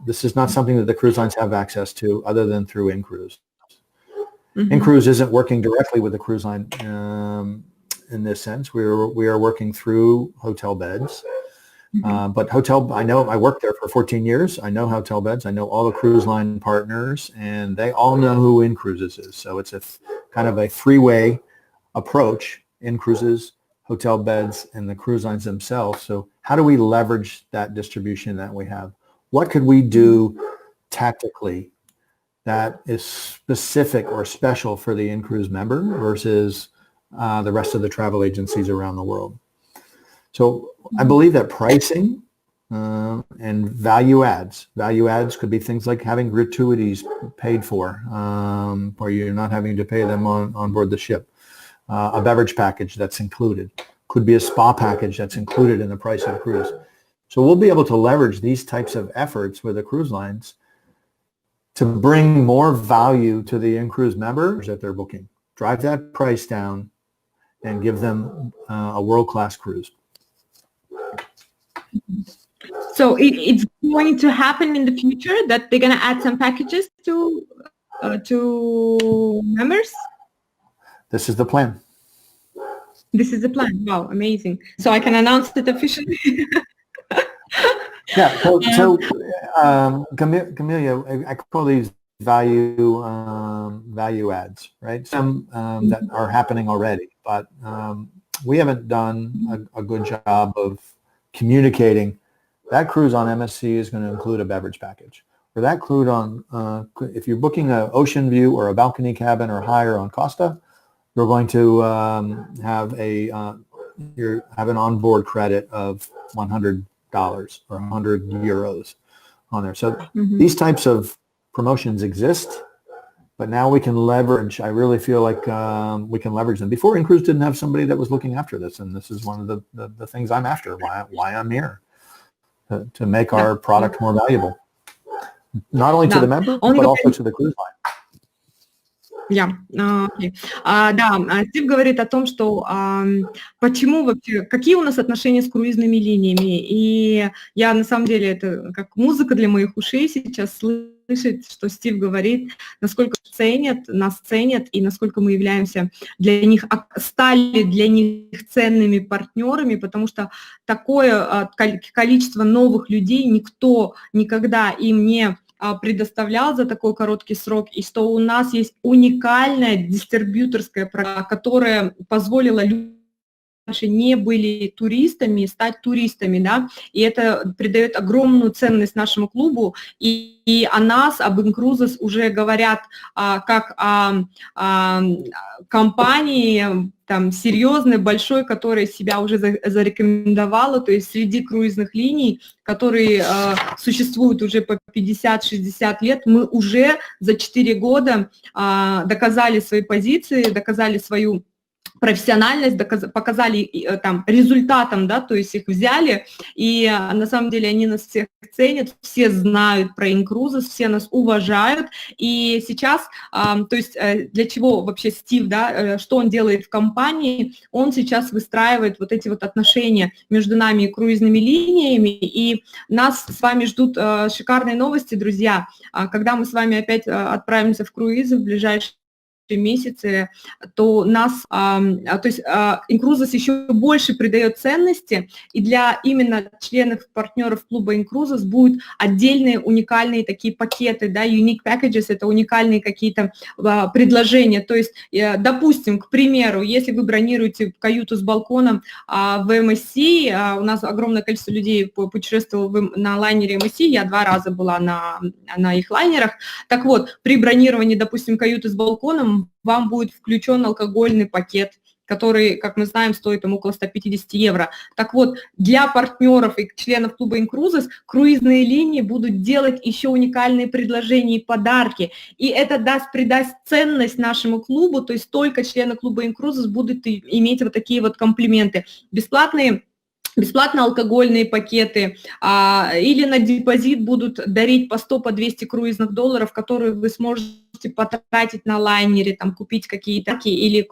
This is not something that the cruise lines have access to other than through InCruise. Mm-hmm. InCruise isn't working directly with the cruise line in this sense. We are working through hotel beds. But I know I worked there for 14 years. I know hotel beds. I know all the cruise line partners, and they all know who InCruises is. So it's a kind of a three-way approach, InCruises, hotel beds, and the cruise lines themselves. So how do we leverage that distribution that we have? What could we do tactically that is specific or special for the InCruise member versus the rest of the travel agencies around the world? So I believe that pricing and value adds could be things like having gratuities paid for, where you're not having to pay them on board the ship. A beverage package that's included. Could be a spa package that's included in the price of the cruise. So we'll be able to leverage these types of efforts with the cruise lines to bring more value to the InCruise members that they're booking. Drive that price down and give them a world-class cruise. So it's going to happen in the future that they're going to add some packages to members? This is the plan. This is the plan. Wow, amazing. So I can announce it officially? Yeah, so Camelia, I call these value adds, right? Some that are happening already, but we haven't done a good job of communicating that cruise on MSC is going to include a beverage package, or that cruise on if you're booking an ocean view or a balcony cabin or higher on Costa, you're going to have an onboard credit of $100 or 100 euros on there. So these types of promotions exist, but now we can leverage. I really feel like we can leverage them. Before, InCruise didn't have somebody that was looking after this, and this is one of the things I'm after. Why I'm here to make our product more valuable, not only to the member but also to the cruise line. Окей. Да, Стив говорит о том, что почему вообще, какие у нас отношения с круизными линиями. И я на самом деле, это как музыка для моих ушей сейчас слышать, что Стив говорит, насколько нас ценят и насколько мы являемся для них, стали для них ценными партнерами, потому что такое количество новых людей никто никогда им не предоставлял за такой короткий срок, и что у нас есть уникальная дистрибьюторская программа, которая позволила людям, раньше не были туристами, стать туристами, да, и это придает огромную ценность нашему клубу, и о нас, об InCruises уже говорят как о компании, там, серьезной, большой, которая себя уже зарекомендовала, то есть среди круизных линий, которые существуют уже по 50-60 лет, мы уже за 4 года доказали свои позиции, доказали свою профессиональность, показали там результатом, да, то есть их взяли, и на самом деле они нас всех ценят, все знают про InCruises, все нас уважают, и сейчас, то есть для чего вообще Стив, да, что он делает в компании, он сейчас выстраивает вот эти вот отношения между нами и круизными линиями, и нас с вами ждут шикарные новости, друзья, когда мы с вами опять отправимся в круизы в ближайшие месяцы, то нас, то есть InCruises еще больше придает ценности, и для именно членов, партнеров клуба InCruises будут отдельные уникальные такие пакеты, да, unique packages, это уникальные какие-то предложения, то есть, допустим, к примеру, если вы бронируете каюту с балконом в MSC, у нас огромное количество людей путешествовало на лайнере MSC, я 2 раза была на их лайнерах, так вот, при бронировании, допустим, каюты с балконом, вам будет включен алкогольный пакет, который, как мы знаем, стоит им около 150 евро. Так вот, для партнеров и членов клуба InCruises круизные линии будут делать еще уникальные предложения и подарки. И это придаст ценность нашему клубу, то есть только члены клуба InCruises будут иметь вот такие вот комплименты. Бесплатно алкогольные пакеты, или на депозит будут дарить по 100, по 200 круизных долларов, которые вы сможете потратить на лайнере, там, купить какие-то или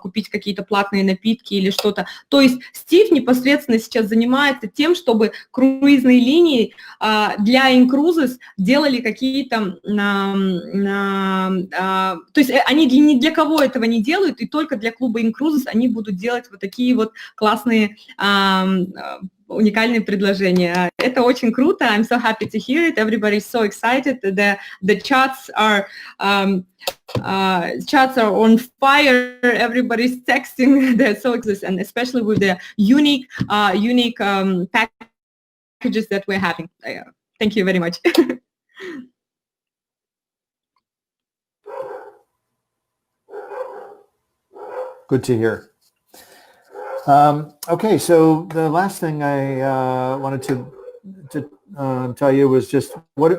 купить какие-то платные напитки или что-то. То есть Стив непосредственно сейчас занимается тем, чтобы круизные линии для InCruises делали какие-то, то есть они ни для кого этого не делают, и только для клуба InCruises они будут делать вот такие вот классные уникальные предложения. Это очень круто. I'm so happy to hear it. Everybody's so excited. The chats are on fire. Everybody's texting. They're so excited, and especially with the unique packages that we're having. Thank you very much. Good to hear. Okay, so the last thing I wanted to tell you was just what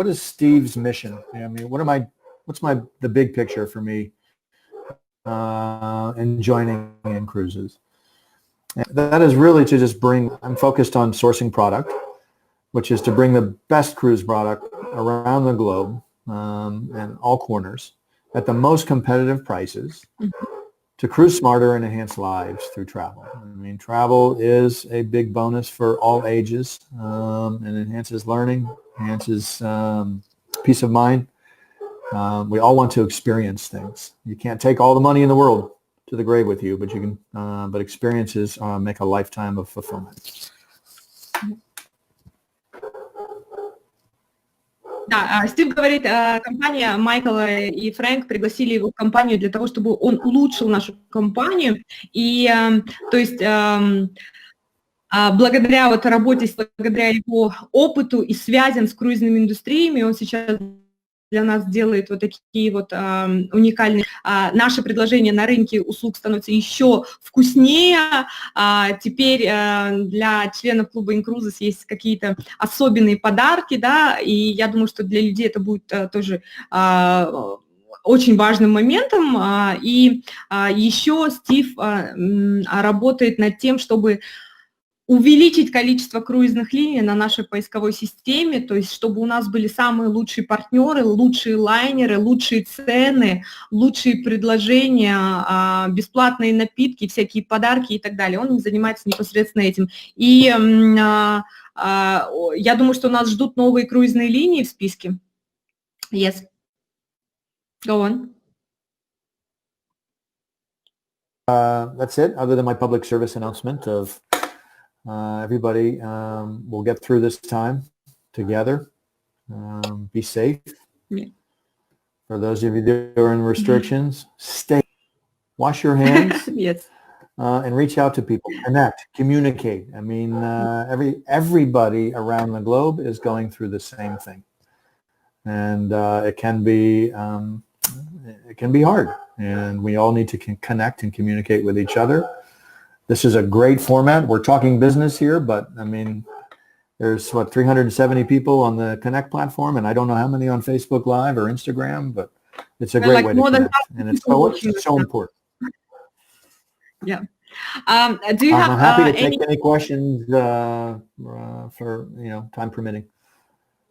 is Steve's mission? I mean, what's the big picture for me in joining InCruises? That is really to just I'm focused on sourcing product, which is to bring the best cruise product around the globe and all corners at the most competitive prices. Mm-hmm. To cruise smarter and enhance lives through travel. I mean, travel is a big bonus for all ages and enhances learning, enhances peace of mind. We all want to experience things. You can't take all the money in the world to the grave with you, but you can. But experiences make a lifetime of fulfillment. Да, Стив говорит, компания Майкл и Фрэнк пригласили его в компанию для того, чтобы он улучшил нашу компанию. И, то есть, благодаря вот работе, благодаря его опыту и связям с круизными индустриями, он сейчас для нас делает вот такие вот уникальные. Наше предложение на рынке услуг становится еще вкуснее. Теперь для членов клуба InCruises есть какие-то особенные подарки, да, и я думаю, что для людей это будет тоже очень важным моментом. И еще Стив работает над тем, чтобы увеличить количество круизных линий на нашей поисковой системе, то есть чтобы у нас были самые лучшие партнеры, лучшие лайнеры, лучшие цены, лучшие предложения, бесплатные напитки, всякие подарки и так далее. Он занимается непосредственно этим. И я думаю, что нас ждут новые круизные линии в списке. Yes. Go on. That's it, other than my public service announcement of everybody will get through this time together. Be safe. Yeah. For those of you that are in restrictions, stay, wash your hands. Yes. And reach out to people, connect, communicate. I mean, everybody around the globe is going through the same thing, and it can be hard. And we all need to connect and communicate with each other. This is a great format. We're talking business here, but I mean, there's 370 people on the Connect platform, and I don't know how many on Facebook Live or Instagram, but it's a great way to connect, and it's so important. Yeah. Do you have I'm happy to take any questions for time permitting.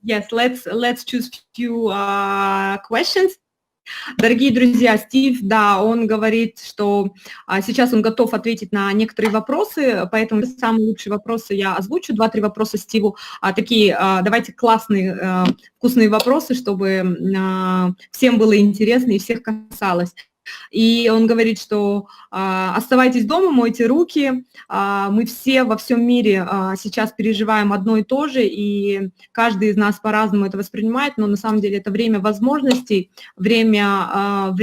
Yes, let's choose few questions. Дорогие друзья, Стив, да, он говорит, что сейчас он готов ответить на некоторые вопросы, поэтому самые лучшие вопросы я озвучу, 2-3 вопроса Стиву, такие, давайте классные, вкусные вопросы, чтобы всем было интересно и всех касалось. И он говорит, что оставайтесь дома, мойте руки, мы все во всем мире сейчас переживаем одно и то же, и каждый из нас по-разному это воспринимает, но на самом деле это время возможностей, время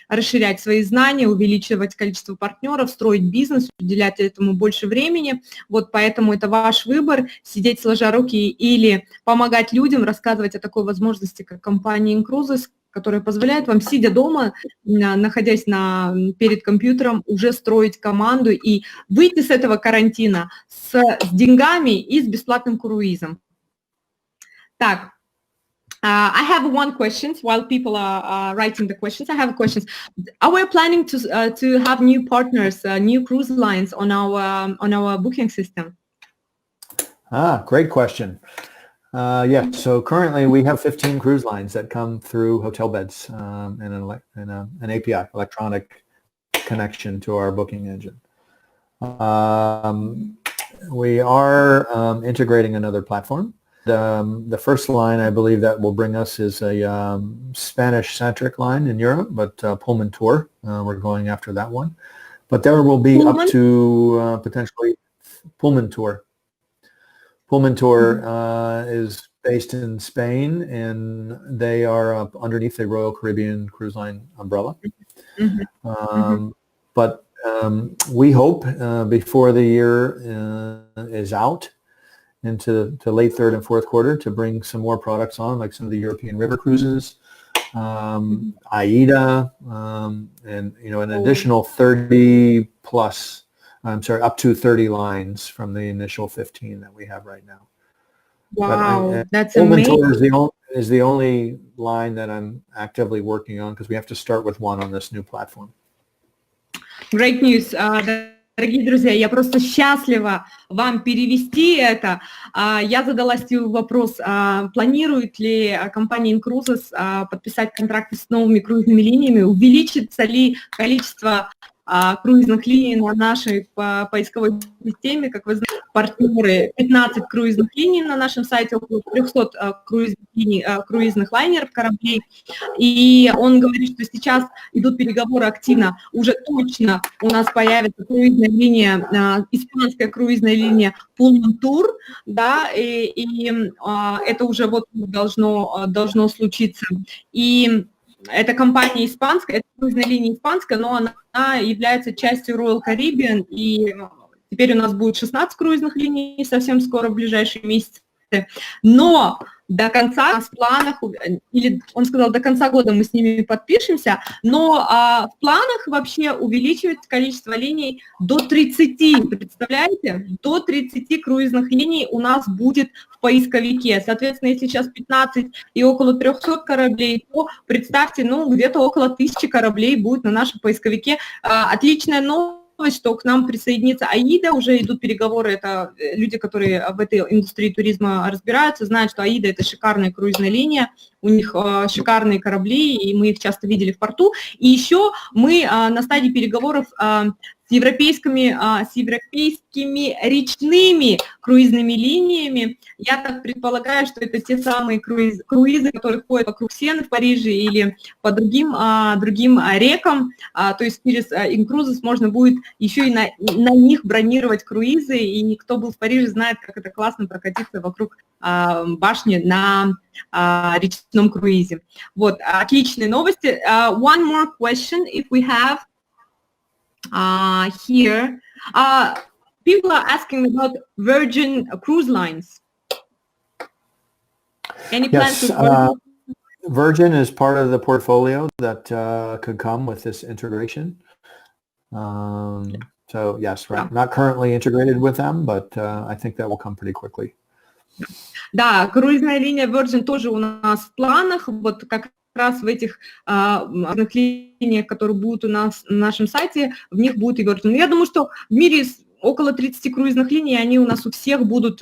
расширять свои знания, увеличивать количество партнеров, строить бизнес, уделять этому больше времени. Вот поэтому это ваш выбор, сидеть сложа руки или помогать людям, рассказывать о такой возможности, как компания InCruises, которая позволяет вам, сидя дома, находясь перед компьютером, уже строить команду и выйти с этого карантина с деньгами и с бесплатным круизом. Так, I have one question while people are writing the questions. I have questions. Are we planning to have new partners, new cruise lines on our booking system? Great question. Yes, so currently we have 15 cruise lines that come through hotel beds and an API, electronic connection to our booking engine. We are integrating another platform. The first line I believe that will bring us is a Spanish-centric line in Europe, but Pullman Tour, we're going after that one. But there will be up to potentially Pullman Tour. Pullman Tour is based in Spain, and they are underneath the Royal Caribbean Cruise Line umbrella. But we hope before the year is out into late third and fourth quarter to bring some more products on, like some of the European river cruises, AIDA, and an additional 30 plus. Up to 30 lines from the initial 15 that we have right now. Wow, that's amazing. Tour is the only line that I'm actively working on because we have to start with one on this new platform. Great news. Дорогие друзья, я просто счастлива вам перевести это. Я задала Стиву вопрос, планирует ли компания InCruises подписать контракты с новыми круизными линиями, увеличится ли количество круизных линий на нашей поисковой системе. Как вы знаете, партнеры, 15 круизных линий на нашем сайте, около 300 круизных лайнеров, кораблей. И он говорит, что сейчас идут переговоры активно. Уже точно у нас появится круизная линия, испанская круизная линия Pullman Tour, да, и это уже вот должно случиться. И эта компания испанская, это круизная линия испанская, но она является частью Royal Caribbean, и теперь у нас будет 16 круизных линий совсем скоро, в ближайшие месяцы. Но до конца в планах, или он сказал, до конца года мы с ними подпишемся, но в планах вообще увеличивать количество линий до 30, представляете? До 30 круизных линий у нас будет в поисковике. Соответственно, если сейчас 15 и около 300 кораблей, то представьте, где-то около 1000 кораблей будет на нашем поисковике. Отличная новость. что к нам присоединится AIDA, уже идут переговоры, это люди, которые в этой индустрии туризма разбираются, знают, что AIDA – это шикарная круизная линия, у них шикарные корабли, и мы их часто видели в порту. И еще мы на стадии переговоров с европейскими речными круизными линиями. Я так предполагаю, что это те самые круизы, которые ходят вокруг Сены в Париже или по другим рекам. То есть через InCruises можно будет еще и на них бронировать круизы, и кто был в Париже, знает, как это классно прокатиться вокруг башни на речном круизе. Вот, отличные новости. One more question, if we have here. People are asking about Virgin Cruise Lines. Any plans Yes, with Virgin? Virgin is part of the portfolio that could come with this integration. So yes, right. Not currently integrated with them, but I think that will come pretty quickly. Да, круизная линия Virgin тоже у нас в планах. Вот как раз в этих линиях, которые будут у нас на нашем сайте, в них будет и Virgin. Я думаю, что в мире около 30 круизных линий, они у нас у всех будут,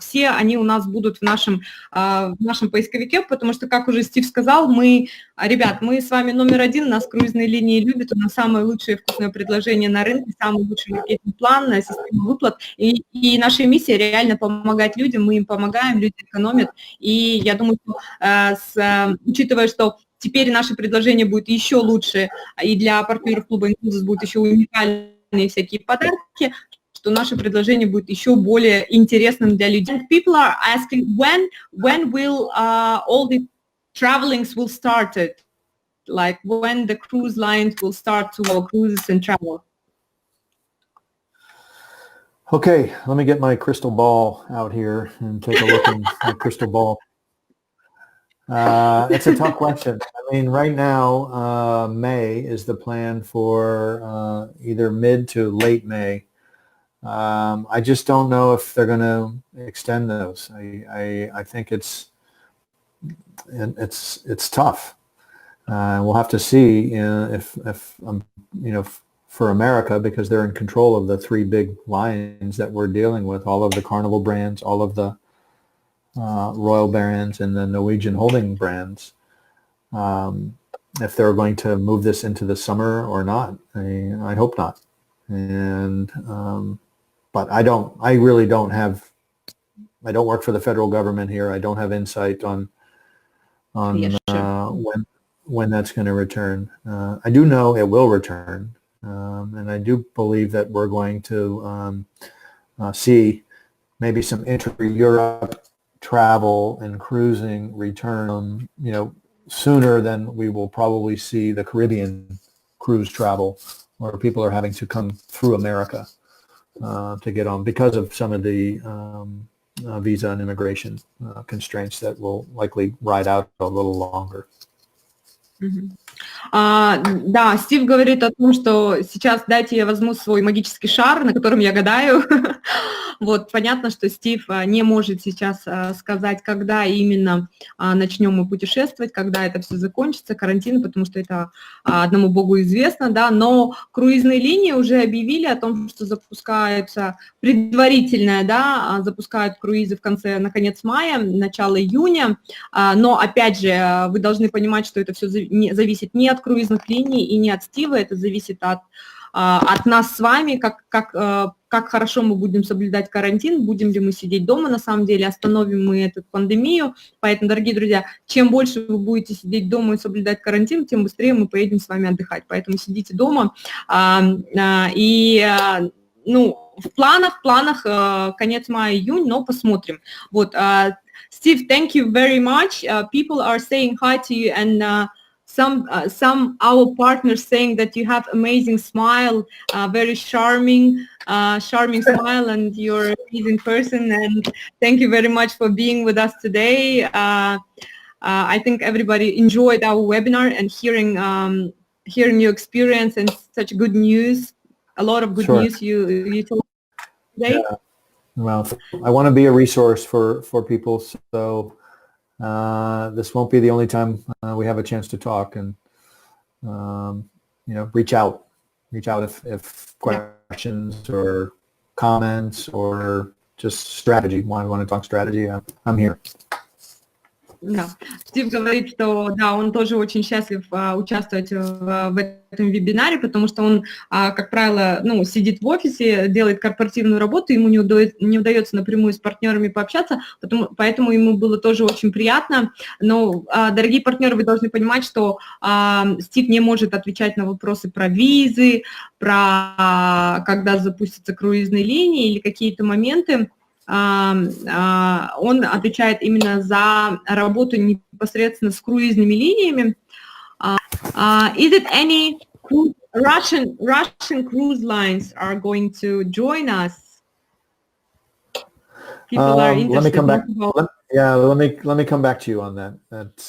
все они у нас будут в нашем поисковике, потому что, как уже Стив сказал, ребят, мы с вами номер один, нас круизные линии любят, у нас самое лучшее вкусное предложение на рынке, самый лучший маркетинг-план, система выплат, и наша миссия реально помогать людям, мы им помогаем, люди экономят, и я думаю, что учитывая, что теперь наше предложение будет еще лучше, и для партнеров клуба InCruises будут еще уникальные всякие подарки, что наше предложение будет еще более интересным для людей. People are asking when will all the travelings will start it, like when the cruise lines will start to go cruises and travel. Okay, let me get my crystal ball out here and take a look in my crystal ball. It's a tough question. I mean, right now, May is the plan for either mid to late May. I just don't know if they're going to extend those. I think it's tough. We'll have to see if for America, because they're in control of the three big lines that we're dealing with, all of the Carnival brands, all of the Royal brands, and the Norwegian holding brands. If they're going to move this into the summer or not, I hope not. And but I don't work for the federal government here. I don't have insight on when that's going to return. I do know it will return, and I do believe that we're going to see maybe some intra-Europe travel and cruising return, sooner than we will probably see the Caribbean cruise travel, where people are having to come through America to get on because of some of the visa and immigration constraints that will likely ride out a little longer. Да, Стив говорит о том, что сейчас дайте я возьму свой магический шар, на котором я гадаю. Вот, понятно, что Стив не может сейчас сказать, когда именно начнем мы путешествовать, когда это все закончится, карантин, потому что это одному Богу известно, да, но круизные линии уже объявили о том, что запускаются предварительно, да, запускают круизы на конец мая, начало июня, но, опять же, вы должны понимать, что это все зависит не от круизных линий и не от Стива, это зависит от нас с вами, как хорошо мы будем соблюдать карантин, будем ли мы сидеть дома, на самом деле, остановим мы эту пандемию. Поэтому, дорогие друзья, чем больше вы будете сидеть дома и соблюдать карантин, тем быстрее мы поедем с вами отдыхать. Поэтому сидите дома. В планах конец мая-июнь, но посмотрим. Вот, Steve, thank you very much. People are saying hi to you, and some our partners saying that you have amazing smile, very charming smile, and you're an amazing person. And thank you very much for being with us today. I think everybody enjoyed our webinar and hearing your experience and such good news. A lot of good news you told today. Yeah. Well, I want to be a resource for people, so this won't be the only time we have a chance to talk, and reach out. reach out if questions or comments or just strategy. Want to talk strategy? I'm here. Да. Стив говорит, что да, он тоже очень счастлив участвовать в этом вебинаре, потому что он, как правило, сидит в офисе, делает корпоративную работу, ему не удается напрямую с партнерами пообщаться, поэтому ему было тоже очень приятно. Но, дорогие партнеры, вы должны понимать, что Стив не может отвечать на вопросы про визы, про когда запустятся круизные линии или какие-то моменты. Он отвечает именно за работу непосредственно с круизными линиями. Is it any Russian cruise lines are going to join us? People are interested. Let me come back. Let me come back to you on that. That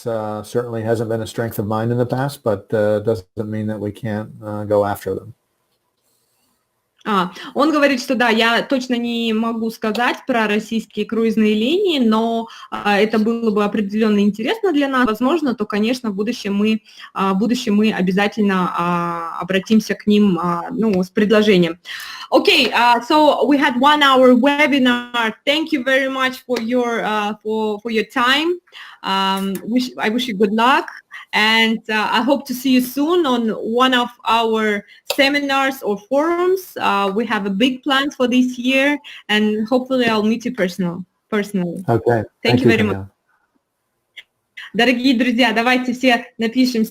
certainly hasn't been a strength of mine in the past, but doesn't mean that we can't go after them. Он говорит, что да, я точно не могу сказать про российские круизные линии, но это было бы определенно интересно для нас. Возможно, то, конечно, в будущем мы обязательно обратимся к ним с предложением. Okay, so we had 1 hour webinar. Thank you very much for your time. I wish you good luck. And I hope to see you soon on one of our seminars or forums. We have a big plan for this year, and hopefully I'll meet you personally. Okay. Thank you very much. Дорогие друзья, давайте все напишем